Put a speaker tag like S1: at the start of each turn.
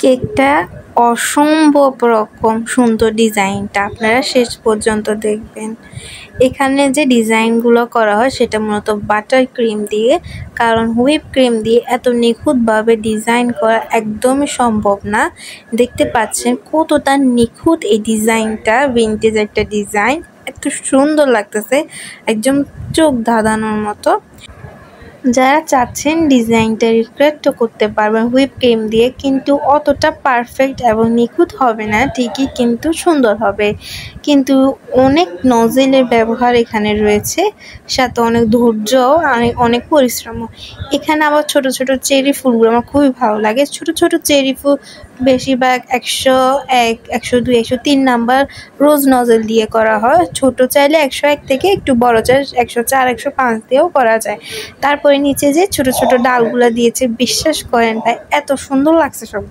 S1: কেকটা অসম্ভব রকম সুন্দর ডিজাইনটা, আপনারা শেষ পর্যন্ত দেখবেন। এখানে যে ডিজাইনগুলো করা হয় সেটা মূলত বাটার ক্রিম দিয়ে, কারণ হুইপ ক্রিম দিয়ে এত নিখুঁতভাবে ডিজাইন করা একদমই সম্ভব না। দেখতে পাচ্ছেন কতটা নিখুঁত এই ডিজাইনটা, ভিন্টেজ একটা ডিজাইন, এত সুন্দর লাগতেছে, একদম চোখ ধাঁধানোর মতো। যারা চাচ্ছেন ডিজাইনটা রিক্রিয়েটও করতে পারবেন হুইপ ক্রিম দিয়ে, কিন্তু অতটা পারফেক্ট এবং নিখুঁত হবে না ঠিকই, কিন্তু সুন্দর হবে। কিন্তু অনেক নজেলের ব্যবহার এখানে রয়েছে, সাথে অনেক ধৈর্য, অনেক পরিশ্রমও। এখানে আবার ছোট ছোট চেরি ফুলগুলো আমার খুবই ভালো লাগে। ছোট ছোট চেরি ফুল বেশিরভাগ 101, 102, 103 নাম্বার রোজ নজেল দিয়ে করা হয়। ছোট চাইলে 101 থেকে একটু বড় চাই 104, 105 দিয়েও করা যায়। তারপরে নিচে যে ছোট ছোট ডালগুলা দিয়েছে, বিশ্বাস করেন ভাই এত সুন্দর লাগছে সব।